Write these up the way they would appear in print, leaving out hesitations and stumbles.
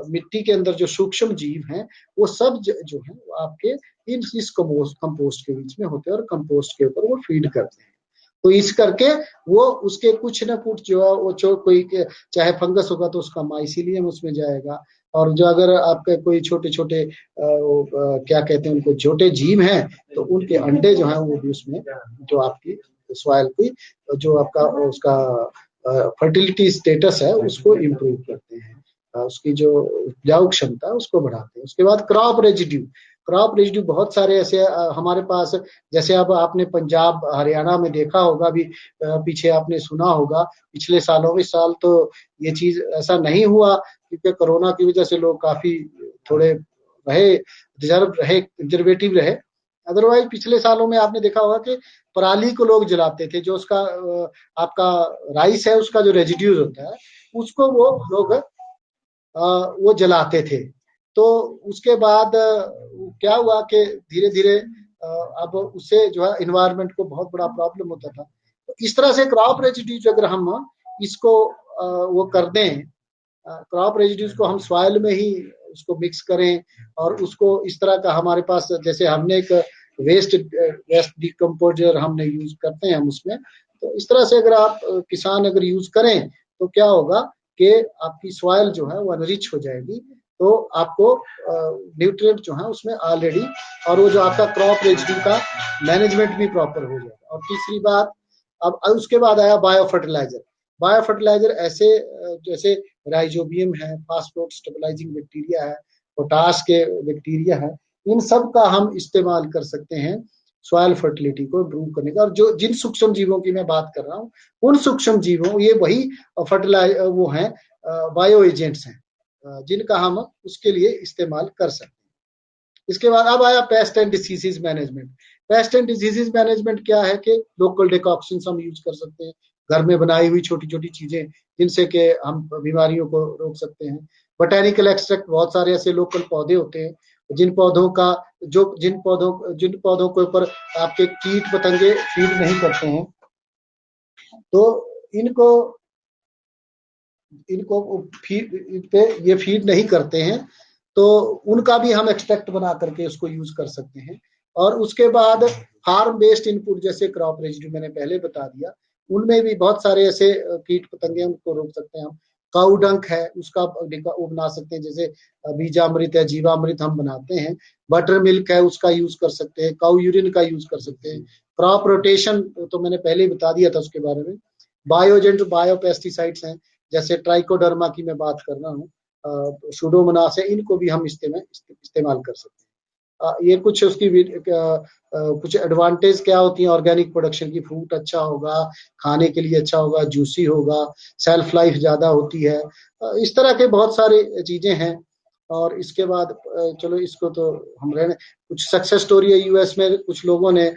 मिट्टी के अंदर जो सूक्ष्म जीव हैं वो सब जो है वो आपके इस कंपोस्ट के बीच में होते हैं और कंपोस्ट के ऊपर वो फीड करते हैं। तो इस करके वो उसके कुछ न कुछ जो है वो जो कोई चाहे फंगस होगा तो उसका माइसीलियम उसमें जाएगा, और जो अगर आपके कोई छोटे छोटे क्या कहते हैं उनको छोटे जीव हैं तो उनके अंडे जो हैं वो भी उसमें जो आपकी सॉइल की जो आपका उसका फर्टिलिटी स्टेटस है उसको इम्प्रूव करते हैं, उसकी जो उपजाऊ क्षमता है उसको बढ़ाते हैं। उसके बाद क्रॉप रेजिड्यू बहुत सारे ऐसे हमारे पास, जैसे अब आपने पंजाब हरियाणा में देखा होगा भी, पीछे आपने सुना होगा पिछले सालों में, साल तो ये चीज ऐसा नहीं हुआ क्योंकि कोरोना की वजह से लोग काफी थोड़े रहे, कंजर्वेटिव रहे। अदरवाइज पिछले सालों में आपने देखा होगा कि पराली को लोग जलाते थे, जो उसका आपका राइस है उसका जो रेजिड्यूज होता है उसको वो लोग वो जलाते थे। तो उसके बाद क्या हुआ कि धीरे धीरे अब उससे जो है इन्वायरमेंट को बहुत बड़ा प्रॉब्लम होता था। तो इस तरह से क्रॉप रेजिड्यूज अगर हम इसको वो कर दें, क्रॉप रेजिड्यूज को हम सॉइल में ही उसको मिक्स करें और उसको इस तरह का हमारे पास, जैसे हमने एक वेस्ट डिकम्पोजर हमने यूज करते हैं हम उसमें, तो इस तरह से अगर आप किसान अगर यूज करें तो क्या होगा कि आपकी सॉइल जो है वो एनरिच हो जाएगी, तो आपको न्यूट्रिएंट जो है उसमें ऑलरेडी, और वो जो आपका क्रॉप रेजिड्यू का मैनेजमेंट भी प्रॉपर हो जाएगा। और तीसरी बात, अब उसके बाद आया बायो फर्टिलाइजर ऐसे जैसे राइजोबियम है, फास्फोरेट स्टेबलाइजिंग बैक्टीरिया है, पोटाश के बैक्टीरिया है, इन सब का हम इस्तेमाल कर सकते हैं सॉइल फर्टिलिटी को इम्प्रूव करने का। और जो जिन सूक्ष्म जीवों की मैं बात कर रहा हूँ उन सूक्ष्म जीवों, ये वही वो हैं बायो एजेंट्स हैं जिनका हम उसके लिए इस्तेमाल कर सकते हैं। इसके बाद अब आया paste and diseases management. Paste and diseases management क्या है कि लोकल डिकॉक्शन हम यूज कर सकते हैं, घर में बनाई हुई छोटी छोटी चीजें जिनसे कि हम बीमारियों को रोक सकते हैं। बोटेनिकल एक्सट्रैक्ट, बहुत सारे ऐसे लोकल पौधे होते हैं जिन पौधों का जिन पौधों के ऊपर आपके कीट पतंगे फीड नहीं करते हैं, तो इनको फीड पे ये फीड नहीं करते हैं, तो उनका भी हम एक्सट्रैक्ट बना करके उसको यूज कर सकते हैं। और उसके बाद फार्म बेस्ड इनपुट जैसे क्रॉप रेजिड्यू मैंने पहले बता दिया, उनमें भी बहुत सारे ऐसे कीट पतंगे उनको रोक सकते हैं हम। काऊ डंक है उसका वो बना सकते हैं, जैसे बीजामृत है, जीवामृत हम बनाते हैं। बटर मिल्क है उसका यूज कर सकते हैं, काऊ यूरिन का यूज कर सकते हैं। क्रॉप रोटेशन तो मैंने पहले ही बता दिया था उसके बारे में। बायोजेंट बायो पेस्टिसाइड्स हैं, जैसे ट्राइकोडर्मा की मैं बात कर रहा हूँ, सुडोमोनास है, इनको भी हम इस्तेमाल कर सकते हैं। ये कुछ उसकी कुछ एडवांटेज क्या होती है ऑर्गेनिक प्रोडक्शन की। फ्रूट अच्छा होगा, खाने के लिए अच्छा होगा, जूसी होगा, सेल्फ लाइफ ज्यादा होती है, इस तरह के बहुत सारे चीजें हैं। और इसके बाद चलो इसको तो हम रहने, कुछ सक्सेस स्टोरी है यूएस में, कुछ लोगों ने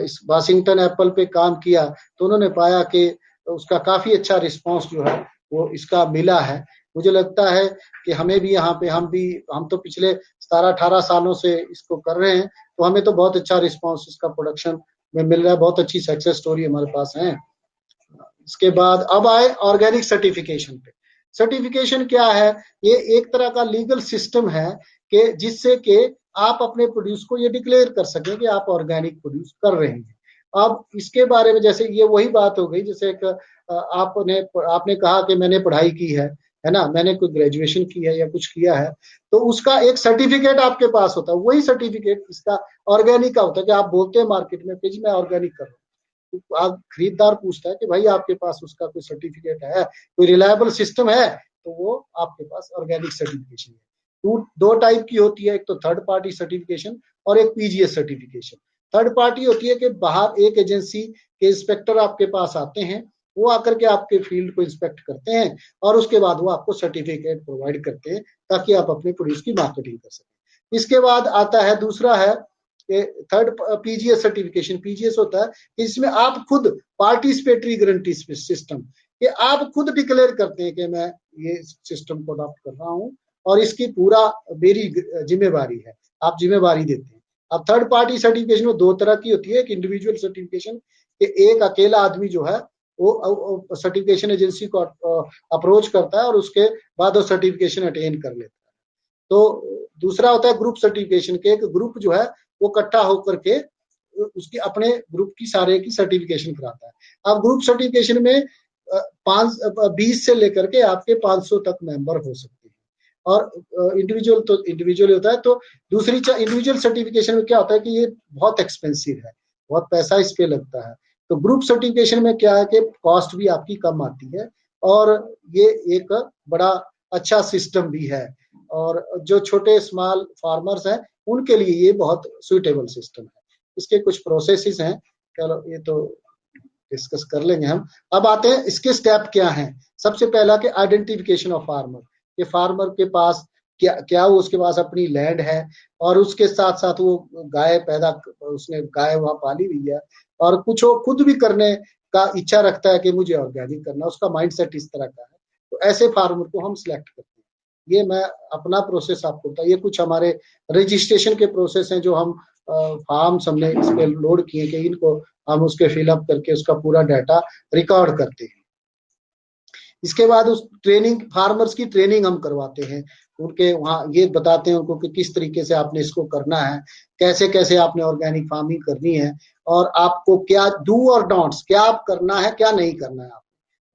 इस वाशिंगटन एप्पल पे काम किया तो उन्होंने पाया कि उसका काफी अच्छा रिस्पांस जो है वो इसका मिला है। मुझे लगता है कि हमें भी यहाँ पे हम तो पिछले 17-18 सालों से इसको कर रहे हैं, तो हमें तो बहुत अच्छा रिस्पांस इसका प्रोडक्शन में मिल रहा है, बहुत अच्छी सक्सेस स्टोरी हमारे पास है। इसके बाद अब आए ऑर्गेनिक सर्टिफिकेशन पे। सर्टिफिकेशन क्या है? ये एक तरह का लीगल सिस्टम है कि जिससे कि आप अपने प्रोड्यूस को ये डिक्लेयर कर सकें कि आप ऑर्गेनिक प्रोड्यूस कर रहे हैं। अब इसके बारे में, जैसे ये वही बात हो गई जैसे एक आपने कहा कि मैंने पढ़ाई की है ना, मैंने कोई ग्रेजुएशन की है या कुछ किया है, तो उसका एक सर्टिफिकेट आपके पास होता है। वही सर्टिफिकेट इसका ऑर्गेनिक का होता है कि आप बोलते हैं मार्केट में कि मैं ऑर्गेनिक कर रहा हूँ, आप खरीदार पूछता है कि भाई आपके पास उसका कोई सर्टिफिकेट है, कोई रिलायबल सिस्टम है, तो वो आपके पास ऑर्गेनिक सर्टिफिकेशन है। दो टाइप की होती है, एक तो थर्ड पार्टी सर्टिफिकेशन और एक पीजीएस सर्टिफिकेशन। थर्ड पार्टी होती है कि बाहर एक एजेंसी के इंस्पेक्टर आपके पास आते हैं, वो आकर के आपके फील्ड को इंस्पेक्ट करते हैं और उसके बाद वो आपको सर्टिफिकेट प्रोवाइड करते हैं ताकि आप अपने प्रोड्यूस की मार्केटिंग कर सकें। इसके बाद आता है दूसरा है थर्ड पीजीएस सर्टिफिकेशन। पीजीएस होता है इसमें आप खुद पार्टिसिपेटरी गारंटी सिस्टम, कि आप खुद डिक्लेयर करते हैं कि मैं ये सिस्टम को अडॉप्ट कर रहा हूं और इसकी पूरा मेरी जिम्मेवारी है, आप जिम्मेवारी देते हैं। अब थर्ड पार्टी सर्टिफिकेशन में दो तरह की होती है, एक इंडिविजुअल सर्टिफिकेशन, कि एक अकेला आदमी जो है वो सर्टिफिकेशन एजेंसी को अप्रोच करता है और उसके बाद वो सर्टिफिकेशन अटेन कर लेता है। तो दूसरा होता है ग्रुप सर्टिफिकेशन के, एक ग्रुप जो है वो इकट्ठा होकर के उसकी अपने ग्रुप की सारे की सर्टिफिकेशन कराता है। अब ग्रुप सर्टिफिकेशन में 20 से लेकर के आपके 500 तक मेंबर हो सकते हैं, और इंडिविजुअल तो इंडिविजुअल होता है। तो दूसरी इंडिविजुअल सर्टिफिकेशन में क्या होता है कि ये बहुत एक्सपेंसिव है, बहुत पैसा इस पे लगता है। तो ग्रुप सर्टिफिकेशन में क्या है कि कॉस्ट भी आपकी कम आती है, और ये एक बड़ा अच्छा सिस्टम भी है, और जो छोटे स्मॉल फार्मर्स हैं उनके लिए ये बहुत सुइटेबल सिस्टम है। इसके कुछ प्रोसेसेस हैं, चलो ये तो डिस्कस कर लेंगे हम। अब आते हैं इसके स्टेप क्या हैं। सबसे पहला कि आइडेंटिफिकेशन ऑफ फार्मर, ये फार्मर के पास क्या क्या वो उसके पास अपनी लैंड है, और उसके साथ साथ वो गाय पैदा, उसने गाय वहां पाली हुई है, और कुछ वो खुद भी करने का इच्छा रखता है कि मुझे ऑर्गेनिक करना, उसका माइंडसेट इस तरह का है। तो ऐसे फार्मर को हम सिलेक्ट करते हैं। ये मैं अपना प्रोसेस आपको बताऊं, ये कुछ हमारे रजिस्ट्रेशन के प्रोसेस हैं जो हम फॉर्म्स हमने इस पे लोड किए कि इनको हम उसके फिलअप करके उसका पूरा डाटा रिकॉर्ड करते हैं। इसके बाद उस ट्रेनिंग, फार्मर्स की ट्रेनिंग हम करवाते हैं, उनके वहाँ ये बताते हैं उनको कि किस तरीके से आपने इसको करना है, कैसे कैसे आपने ऑर्गेनिक फार्मिंग करनी है, और आपको क्या डू और डोंट्स, क्या आप करना है क्या नहीं करना है,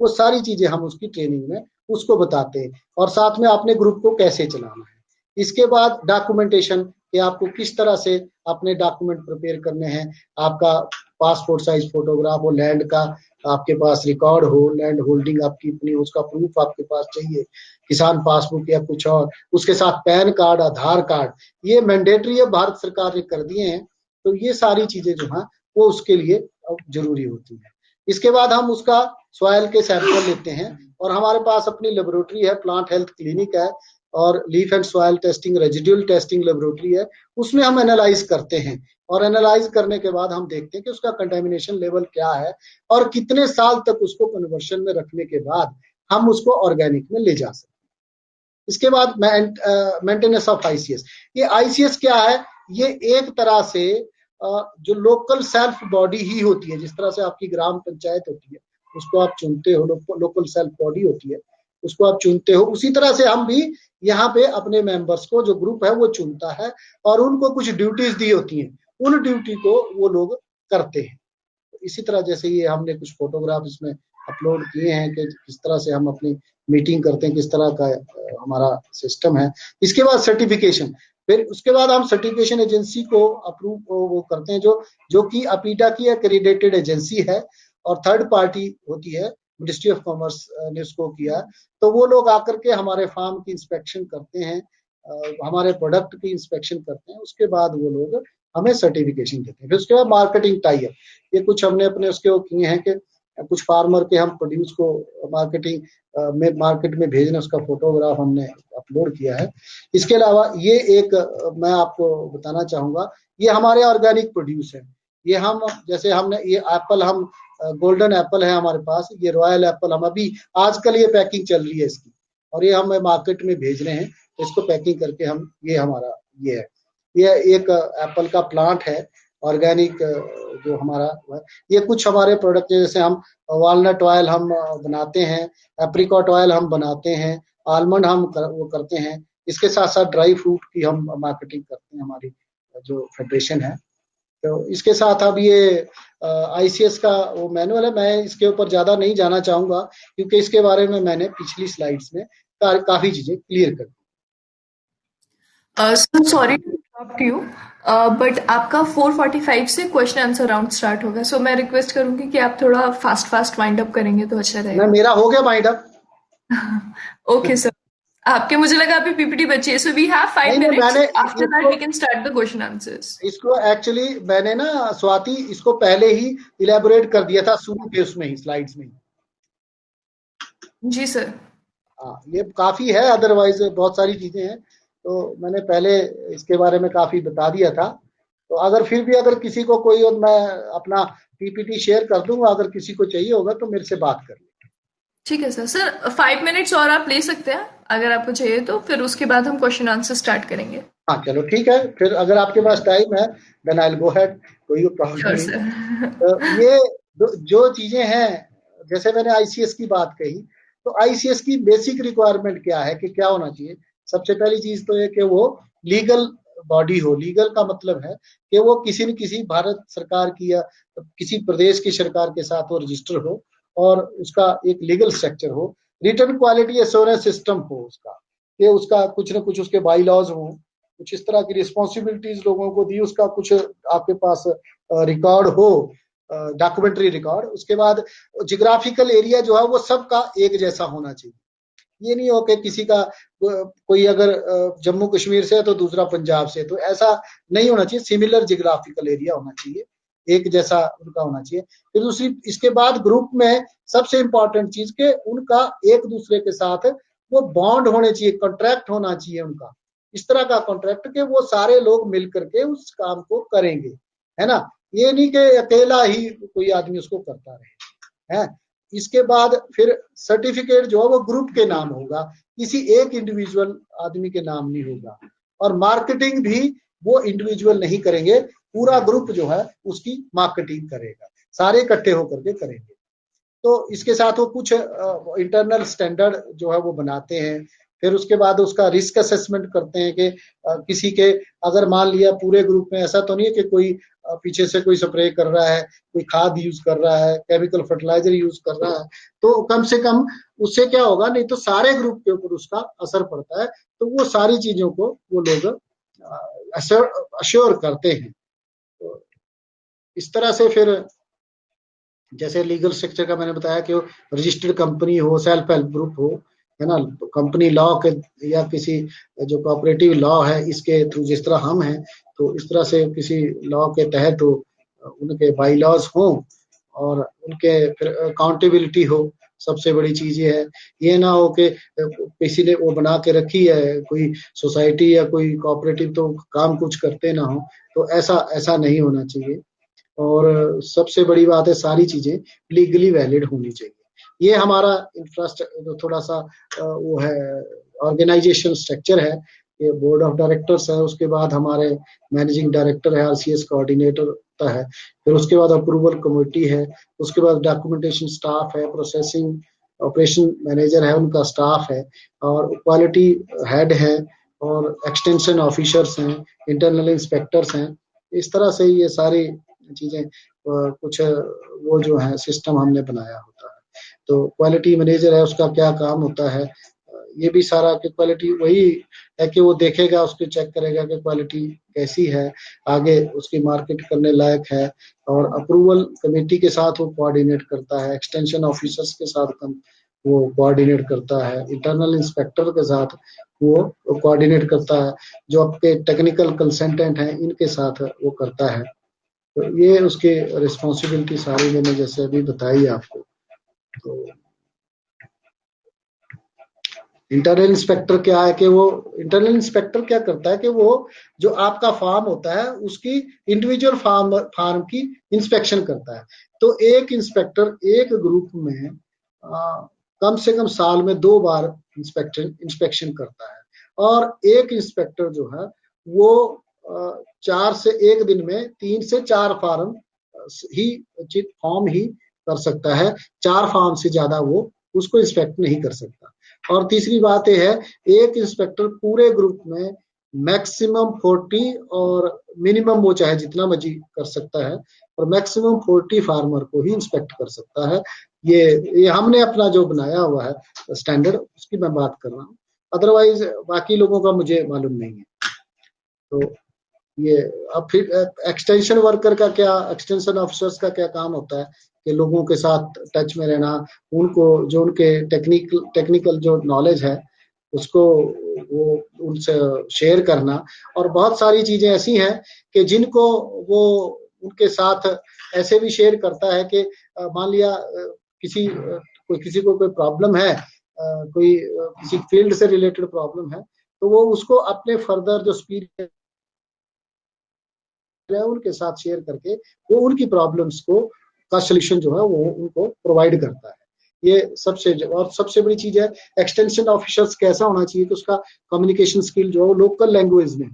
वो सारी चीजें हम उसकी ट्रेनिंग में उसको बताते हैं, और साथ में अपने ग्रुप को कैसे चलाना है। इसके बाद डॉक्यूमेंटेशन, कि आपको किस तरह से अपने डॉक्यूमेंट प्रिपेयर करने हैं, आपका पासपोर्ट साइज फोटोग्राफ हो, लैंड का आपके पास रिकॉर्ड हो, लैंड होल्डिंग आपकी अपनी, उसका प्रूफ आपके पास चाहिए, किसान पासबुक या कुछ और, उसके साथ पैन कार्ड, आधार कार्ड, ये मैंडेटरी है, भारत सरकार ने कर दिए हैं। तो ये सारी चीजें जो है वो उसके लिए जरूरी होती है। इसके बाद हम उसका सॉइल के सैंपल लेते हैं, और हमारे पास अपनी लेबोरेटरी है, प्लांट हेल्थ क्लिनिक है, और leaf and soil testing, residual testing laboratory है, उसमें हम एनालाइज करते हैं, और एनालाइज करने के बाद हम देखते हैं कि उसका कंटेमिनेशन लेवल क्या है, और कितने साल तक उसको कन्वर्शन में रखने के बाद हम उसको ऑर्गेनिक में ले जा सकते हैं। इसके बाद मेंटेनेंस ऑफ आईसीएस। ये आईसीएस क्या है, ये एक तरह से जो लोकल सेल्फ बॉडी ही होती है, जिस तरह से आपकी ग्राम पंचायत होती है उसको आप चुनते हो, लोकल सेल्फ बॉडी होती है उसको आप चुनते हो, उसी तरह से हम भी यहाँ पे अपने मेंबर्स को, जो ग्रुप है वो चुनता है, और उनको कुछ ड्यूटीज दी होती हैं, उन ड्यूटी को वो लोग करते हैं। इसी तरह जैसे ये हमने कुछ फोटोग्राफ इसमें अपलोड किए हैं कि किस तरह से हम अपनी मीटिंग करते हैं, किस तरह का हमारा सिस्टम है। इसके बाद सर्टिफिकेशन, फिर उसके बाद हम सर्टिफिकेशन एजेंसी को अप्रूव वो करते हैं, जो कि अपीटा की एक्रेडिटेड एजेंसी है, और थर्ड पार्टी होती है, मिनिस्ट्री ऑफ कॉमर्स ने उसको किया। तो वो लोग आकर के हमारे फार्म की इंस्पेक्शन करते हैं, हमारे प्रोडक्ट की इंस्पेक्शन करते हैं, उसके बाद वो लोग हमें सर्टिफिकेशन देते हैं। फिर उसके बाद मार्केटिंग टाई अप, ये कुछ हमने अपने उसके वो किए हैं कि कुछ फार्मर के हम प्रोड्यूस को मार्केटिंग में, मार्केट में भेजने, उसका फोटोग्राफ हमने अपलोड किया है। इसके अलावा ये एक मैं आपको बताना चाहूंगा, ये हमारे ऑर्गेनिक प्रोड्यूस है। ये हम, जैसे हमने ये एप्पल, हम गोल्डन एप्पल है हमारे पास, ये रॉयल एप्पल, हम अभी आजकल ये पैकिंग चल रही है इसकी, और ये हम मार्केट में भेज रहे हैं, तो इसको पैकिंग करके हम, ये हमारा ये है, ये एक एप्पल का प्लांट है ऑर्गेनिक जो हमारा है। ये कुछ हमारे प्रोडक्ट, जैसे हम वालनट ऑयल हम बनाते हैं, एप्रिकॉट ऑयल हम बनाते हैं, आलमंड हम वो करते हैं। इसके साथ साथ ड्राई फ्रूट की हम मार्केटिंग करते हैं, हमारी जो फेडरेशन है। तो इसके साथ अब ये आईसीएस का वो मैनुअल है, मैं इसके ऊपर ज्यादा नहीं जाना चाहूंगा, क्योंकि इसके बारे में मैंने पिछली स्लाइड्स में काफी चीजें क्लियर कर दी। Sir sorry to interrupt you, but आपका 4:45 से क्वेश्चन आंसर राउंड स्टार्ट होगा, सो मैं रिक्वेस्ट करूंगी कि आप थोड़ा फास्ट फास्ट वाइंड अप करेंगे तो अच्छा मैं, रहेगा। मेरा हो गया माइंड अप। ओके सर, आपके मुझे लगा अभी पीपीटी बची है, सो वी हैव नहीं 5 नहीं, मिनट्स, मैंने आफ्टर दैट इसको we can start the question answers. इसको एक्चुअली मैंने ना, स्वाति, इसको पहले ही इलेबोरेट कर दिया था शुरू के उसमें ही, स्लाइड्स में ही। जी सर। हाँ, ये काफी है, अदरवाइज बहुत सारी चीजें हैं, तो मैंने पहले इसके बारे में काफी बता दिया था। तो अगर फिर भी अगर किसी को कोई, और मैं अपना पीपीटी शेयर कर दूंगा, अगर किसी को चाहिए होगा तो मेरे से बात कर ले। ठीक है सर। सर 5 मिनट्स और आप ले सकते हैं अगर आपको चाहिए तो, फिर उसके बाद हम क्वेश्चन आंसर स्टार्ट करेंगे। हाँ चलो ठीक है, फिर अगर आपके पास टाइम है then I will go head, कोई प्रॉब्लम श्योर नहीं। सर। तो ये जो चीजें हैं जैसे मैंने आईसीएस की बात कही, तो आईसीएस की बेसिक रिक्वायरमेंट क्या है कि क्या होना चाहिए। सबसे पहली चीज तो है कि वो लीगल बॉडी हो। लीगल का मतलब है कि वो किसी न किसी भारत सरकार की या किसी प्रदेश की सरकार के साथ वो रजिस्टर हो और उसका एक लीगल स्ट्रक्चर हो। रिटर्न क्वालिटी एश्योरेंस सिस्टम हो उसका, कि उसका कुछ न कुछ उसके बाई लॉज हो, कुछ इस तरह की रिस्पॉन्सिबिलिटीज लोगों को दी, उसका कुछ आपके पास रिकॉर्ड हो, डॉक्यूमेंट्री रिकॉर्ड। उसके बाद जियोग्राफिकल एरिया जो है वो सबका एक जैसा होना चाहिए। ये नहीं हो कि किसी का कोई अगर जम्मू कश्मीर से है तो दूसरा पंजाब से, तो ऐसा नहीं होना चाहिए। सिमिलर जियोग्राफिकल एरिया होना चाहिए, एक जैसा उनका होना चाहिए। फिर दूसरी, इसके बाद ग्रुप में सबसे इंपॉर्टेंट चीज के उनका एक दूसरे के साथ वो बॉन्ड होने चाहिए, कॉन्ट्रैक्ट होना चाहिए उनका। इस तरह का कॉन्ट्रैक्ट के वो सारे लोग मिल करके उस काम को करेंगे, है ना। ये नहीं कि अकेला ही कोई आदमी उसको करता रहे, है। इसके बाद फिर सर्टिफिकेट जो है वो ग्रुप के नाम होगा, किसी एक इंडिविजुअल आदमी के नाम नहीं होगा। और मार्केटिंग भी वो इंडिविजुअल नहीं करेंगे, पूरा ग्रुप जो है उसकी मार्केटिंग करेगा, सारे इकट्ठे होकर के करेंगे। तो इसके साथ वो कुछ इंटरनल स्टैंडर्ड जो है वो बनाते हैं। फिर उसके बाद उसका रिस्क असेसमेंट करते हैं कि किसी के, अगर मान लिया पूरे ग्रुप में ऐसा तो नहीं है कि कोई पीछे से कोई स्प्रे कर रहा है, कोई खाद यूज कर रहा है, केमिकल फर्टिलाइजर यूज कर रहा है, तो कम से कम उससे क्या होगा, नहीं तो सारे ग्रुप के ऊपर उसका असर पड़ता है। तो वो सारी चीजों को वो लोग अश्योर करते हैं। तो इस तरह से फिर जैसे लीगल स्ट्रक्चर का मैंने बताया कि रजिस्टर्ड कंपनी हो, सेल्फ हेल्प ग्रुप हो, है ना, कंपनी लॉ के या किसी जो कोऑपरेटिव लॉ है इसके थ्रू, जिस तरह हम हैं तो इस तरह से किसी लॉ के तहत तो उनके बाई लॉज हो और उनके फिर अकाउंटेबिलिटी हो। सबसे बड़ी चीज ये है, ये ना हो कि किसी ने वो बना के रखी है कोई सोसाइटी या कोई कोऑपरेटिव तो काम कुछ करते ना हो, तो ऐसा ऐसा नहीं होना चाहिए। और सबसे बड़ी बात है, सारी चीजें लीगली वैलिड होनी चाहिए। ये हमारा इंफ्रास्ट्रक्चर थोड़ा सा वो है, ऑर्गेनाइजेशन स्ट्रक्चर है। ये बोर्ड ऑफ डायरेक्टर्स है, उसके बाद हमारे मैनेजिंग डायरेक्टर है, आरसीएस कोऑर्डिनेटर होता है, फिर उसके बाद अप्रूवल कमेटी है, उसके बाद डॉक्यूमेंटेशन स्टाफ है, प्रोसेसिंग ऑपरेशन मैनेजर है, उनका स्टाफ है, और क्वालिटी हेड है, और एक्सटेंशन ऑफिसर्स हैं, इंटरनल इंस्पेक्टर्स हैं। इस तरह से ये सारी चीजें कुछ वो जो है सिस्टम हमने बनाया होता है। तो क्वालिटी मैनेजर है, उसका क्या काम होता है, ये भी सारा कि क्वालिटी वही है कि वो देखेगा, उसको चेक करेगा कि क्वालिटी कैसी है, आगे उसकी मार्केट करने लायक है, और अप्रूवल कमेटी के साथ वो कोऑर्डिनेट करता है, एक्सटेंशन ऑफिसर्स के साथ वो कोऑर्डिनेट करता है, इंटरनल इंस्पेक्टर के साथ वो कोऑर्डिनेट करता है, जो आपके टेक्निकल कंसल्टेंट हैं इनके साथ वो करता है। तो ये उसकी रिस्पॉन्सिबिलिटी सारी मैंने जैसे अभी बताई आपको। तो इंटरनल इंस्पेक्टर क्या है कि वो, इंटरनल इंस्पेक्टर क्या करता है कि वो जो आपका फार्म होता है उसकी इंडिविजुअल फार्म की इंस्पेक्शन करता है। तो एक इंस्पेक्टर एक ग्रुप में कम से कम साल में 2 बार इंस्पेक्शन करता है। और एक इंस्पेक्टर जो है वो 4 से 1 दिन में 3 से 4 फॉर्म ही कर सकता है, 4 फॉर्म से ज्यादा वो उसको इंस्पेक्ट नहीं कर सकता। और तीसरी बात यह है, एक इंस्पेक्टर पूरे ग्रुप में मैक्सिमम 40 और मिनिमम वो चाहे जितना मर्जी कर सकता है, और मैक्सिमम 40 फार्मर को ही इंस्पेक्ट कर सकता है। ये हमने अपना जो बनाया हुआ है स्टैंडर्ड, उसकी मैं बात कर रहा हूँ। अदरवाइज बाकी लोगों का मुझे मालूम नहीं है। तो ये अब फिर एक्सटेंशन वर्कर का क्या, एक्सटेंशन ऑफिसर्स का क्या काम होता है कि लोगों के साथ टच में रहना, उनको जो उनके टेक्निकल जो नॉलेज है उसको वो उनसे शेयर करना। और बहुत सारी चीजें ऐसी हैं कि जिनको वो उनके साथ ऐसे भी शेयर करता है कि मान लिया किसी को कोई प्रॉब्लम है, कोई किसी फील्ड से रिलेटेड प्रॉब्लम है, तो वो उसको अपने फर्दर जो स्पीड है उनके साथ शेयर करके वो उनकी प्रॉब्लम्स को का सोल्यूशन जो है वो उनको प्रोवाइड करता है। ये सबसे बड़ी चीज है, एक्सटेंशन ऑफिसर्स कैसा होना चाहिए कि उसका कम्युनिकेशन स्किल जो है लोकल लैंग्वेज में,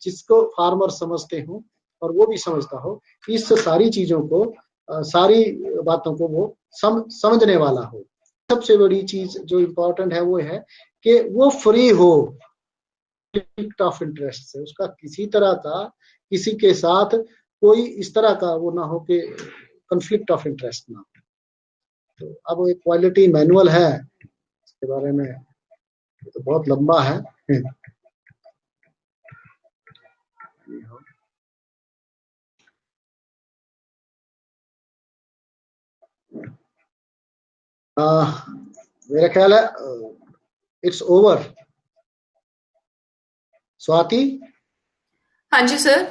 जिसको फार्मर समझते हो और वो भी समझता हो, इस सारी चीजों को सारी बातों को वो समझने वाला हो। सबसे बड़ी चीज जो इम्पोर्टेंट है वो है कि वो फ्री हो कॉन्फ्लिक्ट ऑफ इंटरेस्ट से, उसका किसी तरह का किसी के साथ कोई इस तरह का वो ना हो कि कॉन्फ्लिक्ट ऑफ इंटरेस्ट ना हो। तो अब एक क्वालिटी मैनुअल है, इसके बारे में तो बहुत लंबा है। मेरा ख्याल है इट्स ओवर। स्वाति। हाँ जी सर।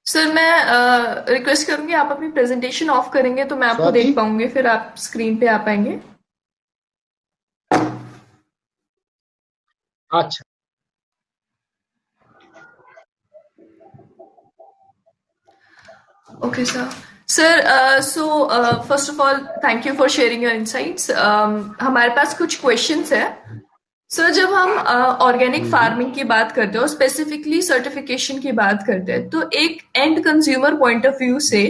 सर मैं रिक्वेस्ट करूंगी आप अपनी प्रेजेंटेशन ऑफ करेंगे तो मैं आपको स्वाति। देख पाऊंगी, फिर आप स्क्रीन पे आ पाएंगे। अच्छा। Okay, sir. Sir, first of all, thank you for sharing your insights. हमारे पास कुछ questions है। सर जब हम ऑर्गेनिक फार्मिंग की बात करते हैं और स्पेसिफिकली सर्टिफिकेशन की बात करते हैं तो एक and consumer point of view से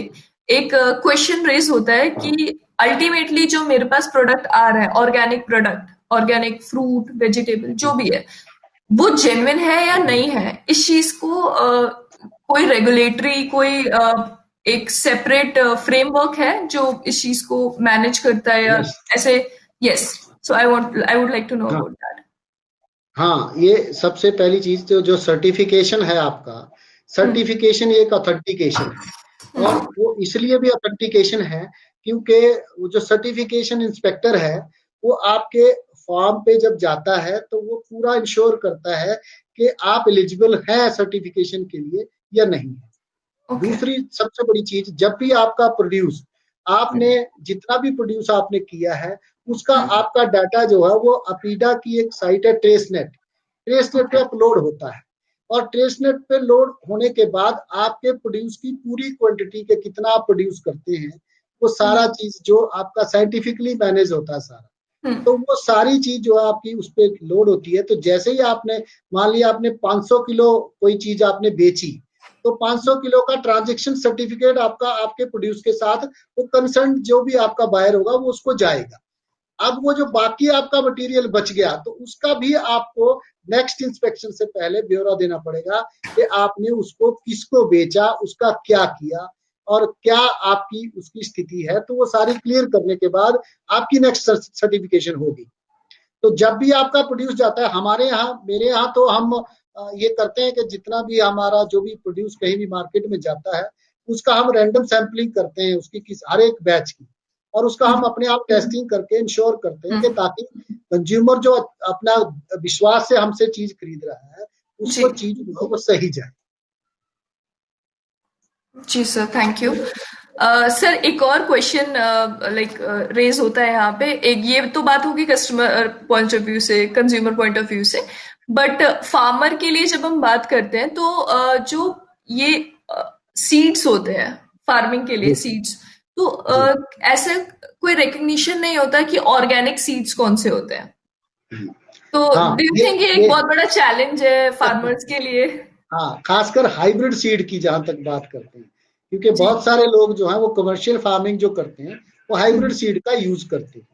एक क्वेश्चन रेज होता है कि अल्टीमेटली जो मेरे पास प्रोडक्ट आ रहा है, organic product, organic fruit vegetable जो भी है, वो जेन्युइन है या नहीं है। इस चीज को कोई रेगुलेटरी कोई एक सेपरेट फ्रेमवर्क है जो इस चीज को मैनेज करता है या यस। ऐसे। Yes, so I would like to know हाँ अबाउट दैट। हाँ, ये सबसे पहली चीज तो जो सर्टिफिकेशन है आपका, हम्म। सर्टिफिकेशन एक ऑथेंटिकेशन है। और वो इसलिए भी ऑथेंटिकेशन है क्योंकि वो जो सर्टिफिकेशन इंस्पेक्टर है वो आपके फॉर्म पे जब जाता है तो वो पूरा इंश्योर करता है कि आप एलिजिबल हैं सर्टिफिकेशन के लिए या नहीं। ओके। दूसरी सबसे बड़ी चीज, जब भी आपका प्रोड्यूस, आपने जितना भी प्रोड्यूस आपने किया है उसका आपका डाटा जो है वो अपीडा की एक साइट है ट्रेसनेट, ट्रेसनेट पे ओके। अपलोड होता है। और ट्रेसनेट पे लोड होने के बाद आपके प्रोड्यूस की पूरी क्वांटिटी के कितना आप प्रोड्यूस करते हैं वो सारा चीज जो आपका साइंटिफिकली मैनेज होता है सारा। तो वो सारी चीज जो है आपकी उस पर लोड होती है। तो जैसे ही आपने मान लिया आपने 500 किलो कोई चीज आपने बेची तो 500 किलो का ट्रांजेक्शन सर्टिफिकेट आपका आपके प्रोड्यूस के साथ वो कंसर्न जो भी आपका बायर होगा वो उसको जाएगा। अब वो जो बाकी आपका मटेरियल बच गया तो उसका भी आपको नेक्स्ट इंस्पेक्शन से पहले ब्यौरा देना पड़ेगा कि आपने उसको किसको बेचा, उसका क्या किया और क्या आपकी उसकी स्थिति है। तो वो सारी क्लियर करने के बाद आपकी नेक्स्ट सर्टिफिकेशन होगी। तो जब भी आपका प्रोड्यूस जाता है हमारे यहाँ, मेरे यहाँ तो हम ये करते हैं कि जितना भी हमारा जो भी प्रोड्यूस कहीं भी मार्केट में जाता है उसका हम रैंडम सैंपलिंग करते हैं उसकी किस हर एक बैच की, और उसका हम अपने आप टेस्टिंग करके इंश्योर करते हैं कि ताकि कंज्यूमर जो अपना विश्वास से हमसे चीज खरीद रहा है जी उसको चीज वो सही जाए। जी सर, थैंक यू। सर एक और क्वेश्चन लाइक रेज होता है यहाँ पे। एक ये तो बात होगी कस्टमर पॉइंट ऑफ व्यू से, कंज्यूमर पॉइंट ऑफ व्यू से, बट फार्मर के लिए जब हम बात करते हैं तो जो ये सीड्स होते हैं फार्मिंग के लिए, जी सीड्स, तो जी। ऐसे कोई रिकग्निशन नहीं होता कि ऑर्गेनिक सीड्स कौन से होते हैं। तो हाँ डू यू थिंक ये एक ये बहुत बड़ा चैलेंज है फार्मर्स के लिए। हाँ, खासकर हाइब्रिड सीड की जहां तक बात करते हैं, क्योंकि जी बहुत सारे लोग जो है वो कमर्शियल फार्मिंग जो करते हैं वो हाइब्रिड हम्म, सीड का यूज करते हैं।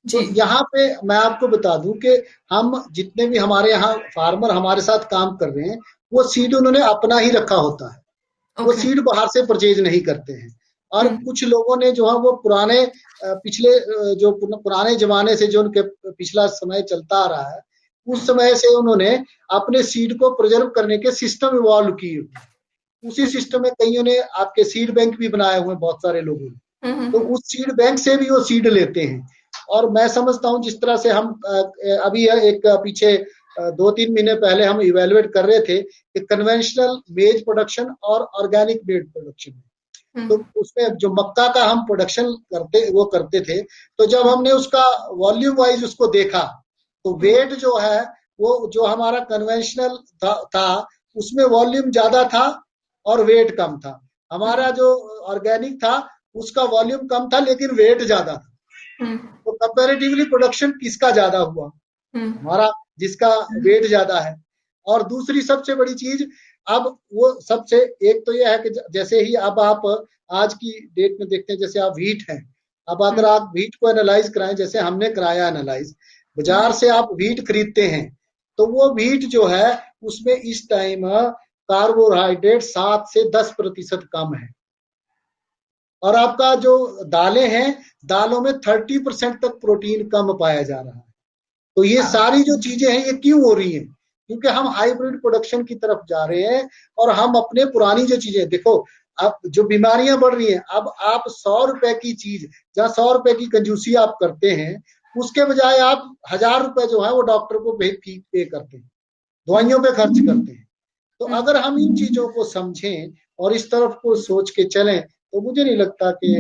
जी तो यहाँ पे मैं आपको बता दूं कि हम जितने भी हमारे यहाँ फार्मर हमारे साथ काम कर रहे हैं वो सीड उन्होंने अपना ही रखा होता है, वो ओके। सीड बाहर से परचेज नहीं करते हैं। और हम्म कुछ लोगों ने जो है वो पुराने पिछले जो पुराने जमाने से जो उनके पिछला समय चलता आ रहा है उस समय से उन्होंने अपने सीड को प्रिजर्व करने के सिस्टम इवॉल्व किए। उसी सिस्टम में कईयों ने आपके सीड बैंक भी बनाए हुए हैं बहुत सारे लोगों ने। तो हम्म उस सीड बैंक से भी वो सीड लेते हैं। और मैं समझता हूं जिस तरह से हम अभी एक पीछे 2-3 महीने पहले हम इवेलुएट कर रहे थे कि कन्वेंशनल मेज प्रोडक्शन और ऑर्गेनिक मेज प्रोडक्शन में, तो हम्म उसमें जो मक्का का हम प्रोडक्शन करते थे तो जब हमने उसका वॉल्यूम वाइज उसको देखा तो हम्म वेट जो है वो जो हमारा कन्वेंशनल था उसमें वॉल्यूम ज्यादा था और वेट कम था। हमारा हम्म जो ऑर्गेनिक था उसका वॉल्यूम कम था लेकिन वेट ज्यादा था। हम्म तो कंपैरेटिवली प्रोडक्शन किसका ज्यादा हुआ? हम्म हमारा, जिसका वेट ज्यादा है। और दूसरी सबसे बड़ी चीज, अब वो सबसे एक तो ये है कि जैसे ही अब आप आज की डेट में देखते हैं, जैसे आप व्हीट हैं, अब अगर आप व्हीट को एनालाइज कराएं, जैसे हमने कराया एनालाइज, बाजार से आप व्हीट खरीदते हैं, तो वो व्हीट जो है उसमें इस टाइम कार्बोहाइड्रेट 7 से 10% कम है, और आपका जो दालें हैं, दालों में 30% तक प्रोटीन कम पाया जा रहा है। तो ये सारी जो चीजें हैं ये क्यों हो रही हैं? क्योंकि हम हाइब्रिड प्रोडक्शन की तरफ जा रहे हैं, और हम अपने पुरानी जो चीजें, देखो अब जो बीमारियां बढ़ रही हैं, अब आप 100 रुपए की चीज, जहाँ 100 रुपए की कंजूसी आप करते हैं, उसके बजाय आप 1000 रुपए जो है वो डॉक्टर को पे करते हैं, दवाइयों पे खर्च करते हैं। तो अगर हम इन चीजों को समझें और इस तरफ को सोच के चलें, तो मुझे नहीं लगता कि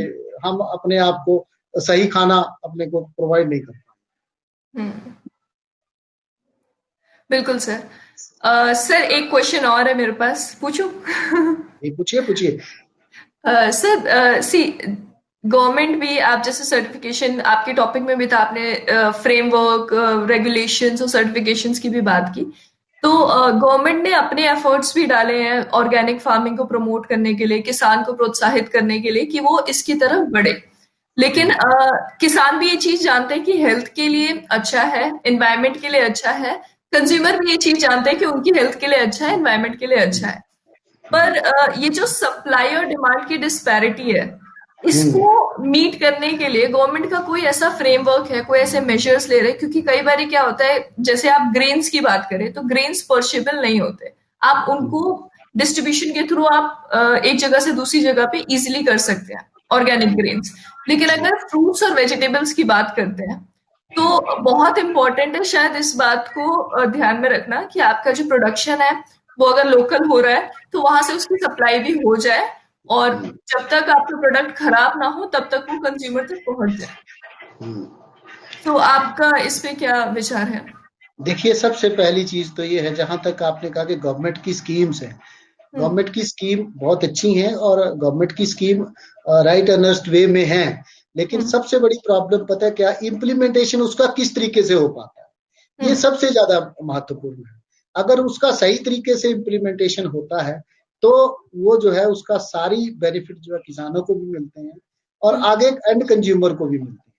हम अपने आप को सही खाना अपने को प्रोवाइड नहीं कर पाएंगे। बिल्कुल सर। सर एक क्वेश्चन और है मेरे पास, पूछूं? ये पूछिए पूछिए। सर सी, गवर्नमेंट भी, आप जैसे सर्टिफिकेशन आपके टॉपिक में भी था, आपने फ्रेमवर्क, रेगुलेशंस और सर्टिफिकेशंस की भी बात की। तो गवर्नमेंट ने अपने एफर्ट्स भी डाले हैं ऑर्गेनिक फार्मिंग को प्रमोट करने के लिए, किसान को प्रोत्साहित करने के लिए कि वो इसकी तरफ बढ़े। लेकिन किसान भी ये चीज जानते हैं कि हेल्थ के लिए अच्छा है, एनवायरनमेंट के लिए अच्छा है, कंज्यूमर भी ये चीज जानते हैं कि उनकी हेल्थ के लिए अच्छा है, एनवायरनमेंट के लिए अच्छा है। पर ये जो सप्लाई और डिमांड की डिस्पैरिटी है, इसको मीट करने के लिए गवर्नमेंट का कोई ऐसा फ्रेमवर्क है, कोई ऐसे मेजर्स ले रहे? क्योंकि कई बार क्या होता है, जैसे आप ग्रेन्स की बात करें तो ग्रेन्स पर्शेबल नहीं होते, आप उनको डिस्ट्रीब्यूशन के थ्रू आप एक जगह से दूसरी जगह पे इजिली कर सकते हैं, ऑर्गेनिक ग्रेन्स। लेकिन अगर फ्रूट्स और वेजिटेबल्स की बात करते हैं तो बहुत इंपॉर्टेंट है शायद इस बात को ध्यान में रखना कि आपका जो प्रोडक्शन है वो अगर लोकल हो रहा है तो वहां से उसकी सप्लाई भी हो जाए, और जब तक आपका प्रोडक्ट खराब ना हो तब तक वो कंज्यूमर तक पहुंच जाए। तो आपका इस पे क्या विचार है? देखिए, सबसे पहली चीज तो ये है, जहां तक आपने कहा कि गवर्नमेंट की स्कीम्स है, गवर्नमेंट की स्कीम बहुत अच्छी है, और गवर्नमेंट की स्कीम राइट अर्नेस्ट वे में है। लेकिन सबसे बड़ी प्रॉब्लम पता है क्या? इम्प्लीमेंटेशन उसका किस तरीके से हो पाता है, ये सबसे ज्यादा महत्वपूर्ण है। अगर उसका सही तरीके से इम्प्लीमेंटेशन होता है तो वो जो है उसका सारी बेनिफिट जो है किसानों को भी मिलते हैं, और आगे एंड कंज्यूमर को भी मिलते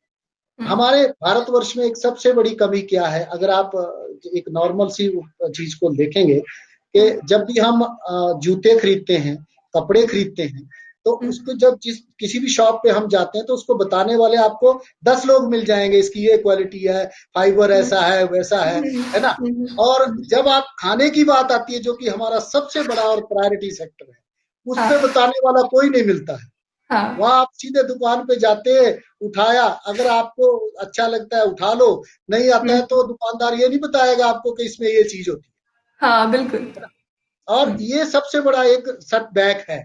हैं। हमारे भारतवर्ष में एक सबसे बड़ी कमी क्या है, अगर आप एक नॉर्मल सी चीज को देखेंगे, कि जब भी हम जूते खरीदते हैं, कपड़े खरीदते हैं, तो उसको जब किसी भी शॉप पे हम जाते हैं तो उसको बताने वाले आपको 10 लोग मिल जाएंगे, इसकी ये क्वालिटी है, फाइबर ऐसा है वैसा है ना। और जब आप खाने की बात आती है, जो कि हमारा सबसे बड़ा और प्रायोरिटी सेक्टर है, उस पे बताने वाला कोई नहीं मिलता है। वहां आप सीधे दुकान पे जाते, उठाया, अगर आपको अच्छा लगता है उठा लो, नहीं आता है तो दुकानदार ये नहीं बताएगा आपको कि इसमें ये चीज होती है। हाँ बिल्कुल। और ये सबसे बड़ा एक सेटबैक है।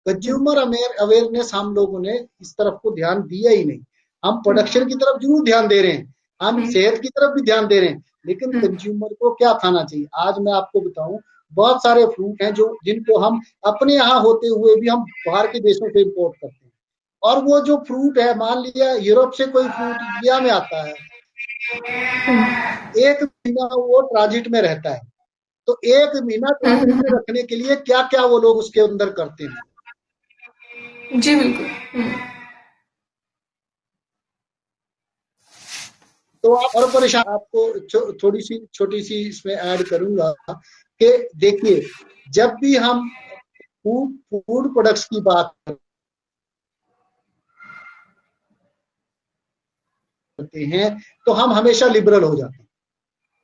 कंज्यूमर अवेयरनेस हम लोगों ने इस तरफ को ध्यान दिया ही नहीं। हम प्रोडक्शन की तरफ जरूर ध्यान दे रहे हैं, हम सेहत की तरफ भी ध्यान दे रहे हैं, लेकिन कंज्यूमर को क्या खाना चाहिए? आज मैं आपको बताऊं, बहुत सारे फ्रूट हैं जो जिनको हम अपने यहाँ होते हुए भी हम बाहर के देशों से इम्पोर्ट करते हैं, और वो जो फ्रूट है, मान लिया यूरोप से कोई फ्रूट इंडिया में आता है, 1 महीना वो ट्रांजिट में रहता है। तो 1 महीना ट्रांजिट में रखने के लिए क्या क्या वो लोग उसके अंदर करते हैं। जी बिल्कुल। तो आप और परेशान, आपको थोड़ी सी छोटी सी इसमें ऐड करूंगा कि देखिए, जब भी हम फूड प्रोडक्ट्स की बात करते हैं तो हम हमेशा लिबरल हो जाते हैं।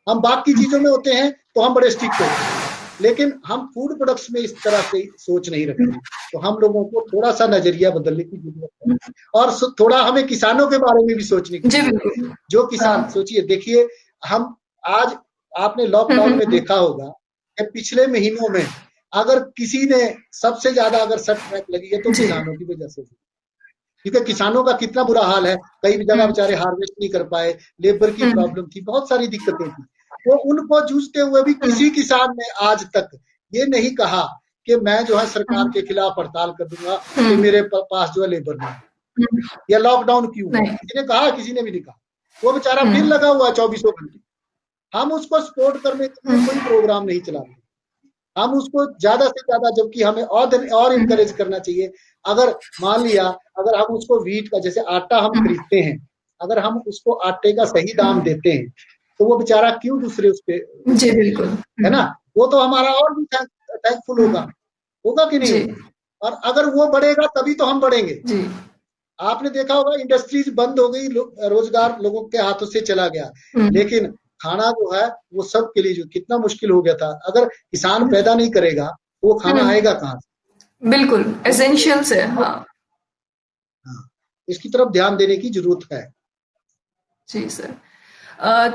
हम बाकी चीजों में होते हैं तो हम बड़े स्ट्रिक्ट होते हैं, लेकिन हम फूड प्रोडक्ट्स में इस तरह से सोच नहीं रखते। तो हम लोगों को थोड़ा सा नजरिया बदलने की जरूरत है, और थोड़ा हमें किसानों के बारे में भी सोचने की जरूरत है। जो किसान, सोचिए, देखिए, हम आज, आपने लॉकडाउन में देखा होगा कि पिछले महीनों में अगर किसी ने सबसे ज्यादा अगर सेटबैक लगी है तो किसानों की वजह से, क्योंकि किसानों का कितना बुरा हाल है, कई जगह बेचारे हार्वेस्ट नहीं कर पाए, लेबर की प्रॉब्लम थी, बहुत सारी दिक्कतें थी। तो उनको जूझते हुए भी किसी किसान ने आज तक ये नहीं कहा कि मैं जो है सरकार के खिलाफ हड़ताल कर दूंगा कि मेरे पास जो है लेबर नहीं, या लॉकडाउन क्यों हुआ, किसी ने कहा? किसी ने भी नहीं कहा। वो बेचारा फिर लगा हुआ है 24 घंटे। हम उसको सपोर्ट करने के लिए कोई प्रोग्राम नहीं चला रहे। हम उसको ज्यादा से ज्यादा, जबकि हमें और इनकरेज करना चाहिए। अगर मान लिया, अगर हम उसको व्हीट का, जैसे आटा हम खरीदते हैं, अगर हम उसको आटे का सही दाम देते हैं, तो वो बेचारा क्यों दूसरे उस पे, जी बिल्कुल। है ना, वो तो हमारा और भी थैंकफुल होगा, होगा कि नहीं जी होगा। और अगर वो बढ़ेगा तभी तो हम बढ़ेंगे। जी आपने देखा होगा इंडस्ट्रीज बंद हो गई, रोजगार लोगों के हाथों से चला गया, लेकिन खाना जो है वो सबके लिए जो कितना मुश्किल हो गया था, अगर किसान पैदा नहीं करेगा तो वो खाना आएगा कहाँ से। बिल्कुल तो इसलिए एसेंशियल है। इसकी हाँ तरफ, हाँ, इसकी तरफ ध्यान देने की जरूरत है। जी सर।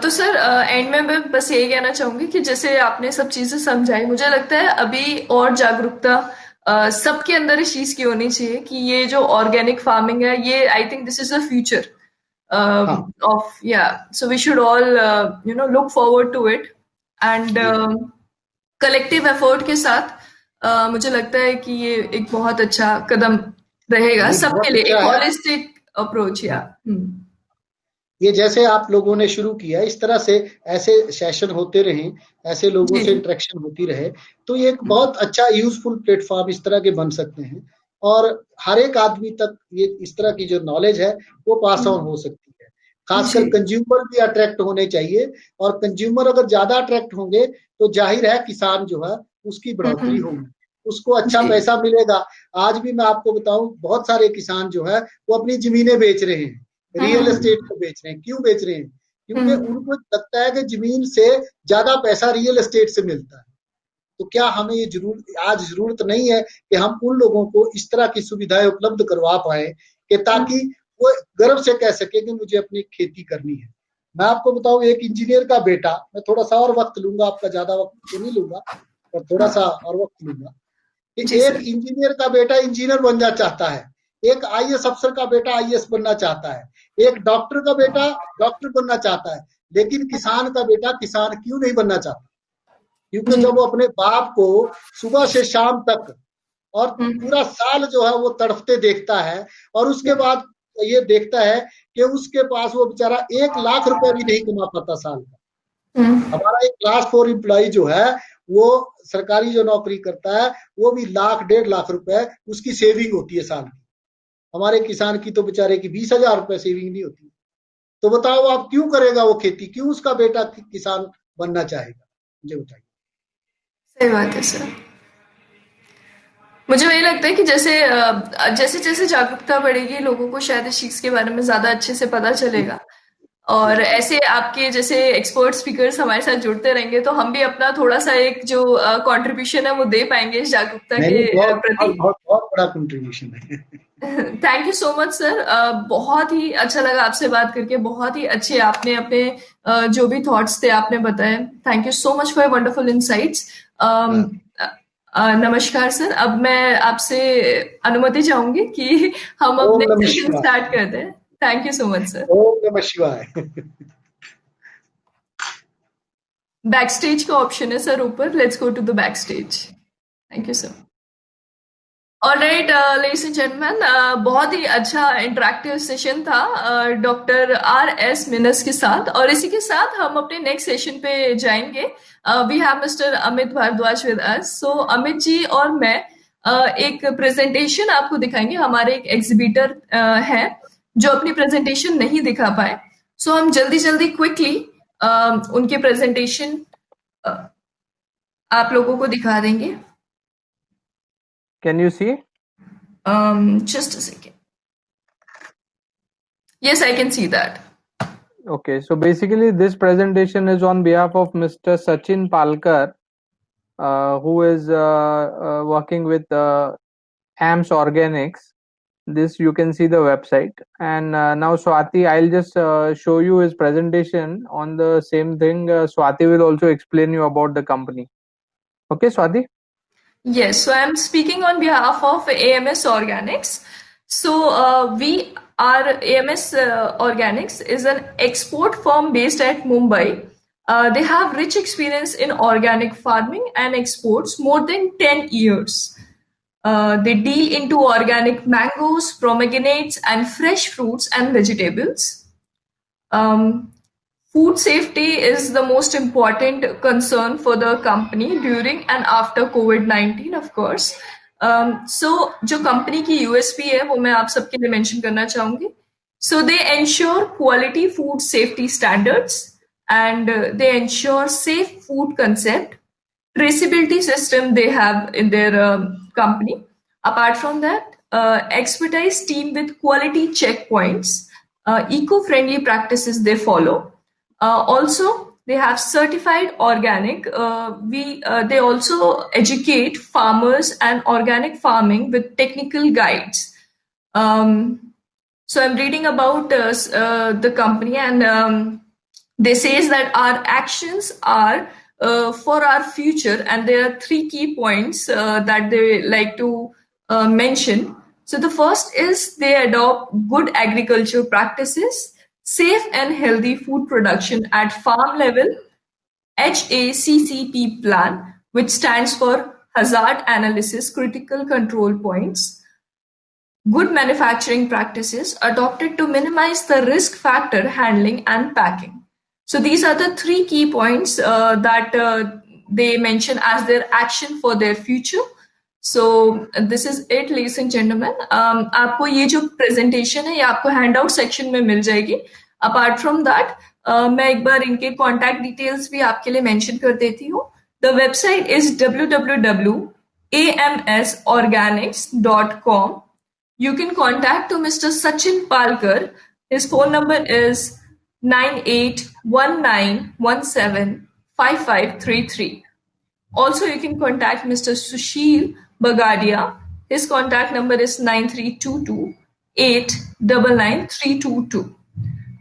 तो सर एंड में मैं बस यही कहना चाहूंगी कि जैसे आपने सब चीजें समझाई, मुझे लगता है अभी और जागरूकता सबके अंदर इस चीज की होनी चाहिए कि ये जो ऑर्गेनिक फार्मिंग है, ये I think this is the future हाँ ऑफ, या so we should all look forward to it and जी, कलेक्टिव एफर्ट के साथ मुझे लगता है कि ये एक बहुत अच्छा कदम रहेगा ये सबके बहुत लिए, अच्छा एक है। Holistic approach. या ये जैसे आप लोगों ने शुरू किया, इस तरह से ऐसे सेशन होते रहें, ऐसे लोगों जी से जी इंटरेक्शन होती रहे, तो ये एक बहुत अच्छा यूजफुल प्लेटफॉर्म इस तरह के बन सकते हैं। और हर एक आदमी तक ये इस तरह की जो नॉलेज है वो पास ऑन हो सकती है। खासकर जी कंज्यूमर भी अट्रैक्ट होने चाहिए, और कंज्यूमर अगर ज्यादा अट्रैक्ट होंगे तो जाहिर है किसान जो है उसकी बढ़ोतरी होगी, उसको अच्छा जी पैसा मिलेगा। आज भी मैं आपको बताऊं, बहुत सारे किसान जो है वो अपनी जमीनें बेच रहे हैं, रियल हम्म एस्टेट को बेच रहे हैं। क्यों बेच रहे हैं? क्योंकि हम्म उनको लगता है कि जमीन से ज्यादा पैसा रियल एस्टेट से मिलता है। तो क्या हमें ये आज जरूरत नहीं है कि हम उन लोगों को इस तरह की सुविधाएं उपलब्ध करवा पाए कि ताकि वो गर्व से कह सके कि मुझे अपनी खेती करनी है। मैं आपको बताऊं, एक इंजीनियर का बेटा, मैं थोड़ा सा और वक्त लूंगा, आपका ज्यादा वक्त तो नहीं लूंगा, पर थोड़ा सा और वक्त लूंगा, कि जी एक सर। इंजीनियर का बेटा इंजीनियर बनना चाहता है, एक आईएएस अफसर का बेटा आईएएस बनना चाहता है, एक डॉक्टर का बेटा डॉक्टर बनना चाहता है, लेकिन किसान का बेटा किसान क्यों नहीं बनना चाहता? क्योंकि जी जब वो अपने बाप को सुबह से शाम तक और हम्म पूरा साल जो है वो तड़फते देखता है, और उसके बाद ये देखता है कि उसके पास वो बेचारा 1 लाख रुपए भी नहीं कमा पाता साल का। हम्म हमारा एक क्लास 4 एम्प्लॉय जो है, वो सरकारी जो नौकरी करता है, वो भी 1 लाख 1.5 लाख रुपए उसकी सेविंग होती है साल की। हमारे किसान की तो बेचारे की 20,000 रुपए सेविंग नहीं होती। तो बताओ आप क्यों करेगा वो खेती, क्यों उसका बेटा किसान बनना चाहेगा? मुझे बताइए। सही बात है सर। मुझे वही लगता है कि जैसे जैसे जैसे जागरूकता बढ़ेगी, लोगों को शायद इस चीज के बारे में ज्यादा अच्छे से पता जी चलेगा। और जी ऐसे आपके जैसे एक्सपर्ट स्पीकर्स हमारे साथ जुड़ते रहेंगे तो हम भी अपना थोड़ा सा एक जो कंट्रीब्यूशन है वो दे पाएंगे इस जागरूकता नहीं के नहीं, बहुत प्रति। बहुत बहुत बहुत बड़ा कंट्रीब्यूशन है। Thank you so much sir. बहुत ही अच्छा लगा आपसे बात करके, बहुत ही अच्छे आपने अपने जो भी थॉट्स थे आपने बताए। Thank you so much for wonderful insights. हाँ, नमस्कार सर, अब मैं आपसे अनुमति चाहूंगी कि हम ओम अपने नमः सेशन शिवाय। स्टार्ट करते हैं। Thank you so much sir. ओम नमः शिवाय। बैक स्टेज का ऑप्शन है सर ऊपर, let's go to the back stage. Thank you sir. Alright ladies and gentleman, बहुत ही अच्छा इंटरेक्टिव सेशन था डॉक्टर आर एस मिनस के साथ, और इसी के साथ हम अपने नेक्स्ट सेशन पे जाएंगे। We have mister Amit Bhardwaj with us. So Amit ji और मैं एक प्रेजेंटेशन आपको दिखाएंगे। हमारे एक एग्जिबिटर हैं जो अपनी प्रेजेंटेशन नहीं दिखा पाए, सो हम जल्दी जल्दी क्विकली उनके प्रेजेंटेशन आप लोगों को दिखा देंगे। Can you see? Just a second. Yes, I can see that. Okay, so basically this presentation is on behalf of Mr. Sachin Palkar, who is working with AMS Organics. This you can see the website. And now Swati, I'll just show you his presentation on the same thing. Swati will also explain you about the company. Okay, Swati? Yes, so I'm speaking on behalf of AMS Organics. So we are AMS Organics is an export firm based at Mumbai. They have rich experience in organic farming and exports more than 10 years. They deal into organic mangoes, pomegranates, and fresh fruits and vegetables. Um, Food safety is the most important concern for the company during and after COVID-19, of course. So जो company की USP है वो मैं आप सबके लिए mention करना चाहूंगी. So they ensure quality food safety standards and they ensure safe food concept, traceability system they have in their company. Apart from that, expertise team with quality checkpoints, eco-friendly practices they follow. Also, they have certified organic. They also educate farmers and organic farming with technical guides. So I'm reading about the company, and they says that our actions are for our future, and there are 3 key points that they like to mention. So the first is they adopt good agriculture practices, safe and healthy food production at farm level, HACCP plan, which stands for Hazard Analysis Critical Control Points. Good manufacturing practices adopted to minimize the risk factor handling and packing. So these are the 3 key points that they mention as their action for their future. So this is it, ladies and gentlemen. आपको ये जो presentation है ये आपको handout section में मिल जाएगी. Apart from that, मैं एक बार इनके contact details भी आपके लिए mention कर देती हूँ. The website is www.amsorganics.com. You can contact to Mr. Sachin Palkar. His phone number is 9819175533. Also, you can contact Mr. Sushil Bagadia. His contact number is 9322899322.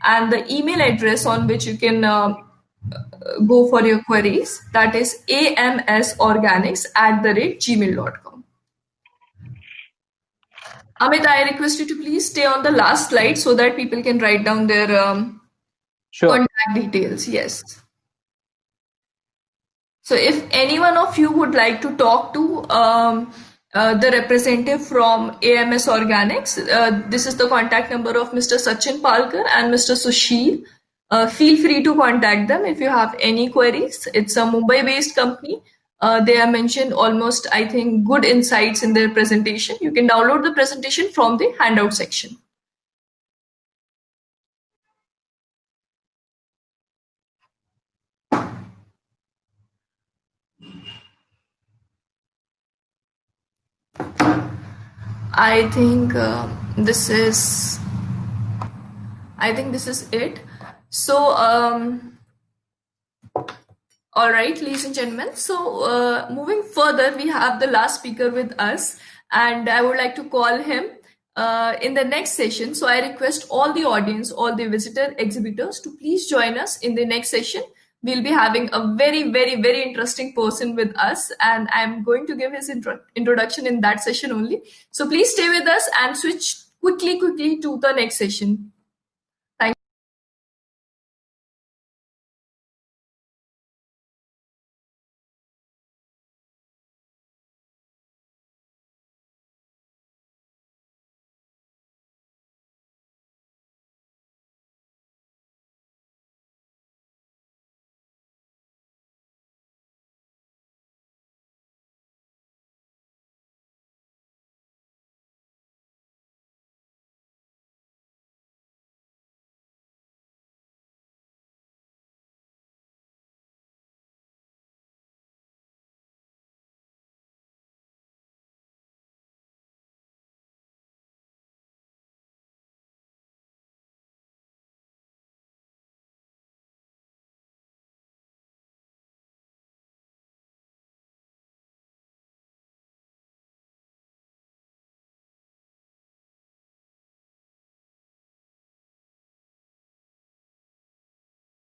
And the email address on which you can go for your queries, that is amsorganics@gmail.com. Amit, I request you to please stay on the last slide so that people can write down their contact details. Yes. So if any one of you would like to talk to the representative from AMS Organics, this is the contact number of Mr. Sachin Palkar and Mr. Sushil. Feel free to contact them if you have any queries. It's a Mumbai-based company. They have mentioned almost, I think, good insights in their presentation. You can download the presentation from the handout section. I think this is it. So, all right, ladies and gentlemen. So, moving further, we have the last speaker with us, and I would like to call him in the next session. So, I request all the audience, all the visitor exhibitors to please join us in the next session. We'll be having a very, very, very interesting person with us, and I'm going to give his introduction in that session only. So please stay with us and switch quickly to the next session.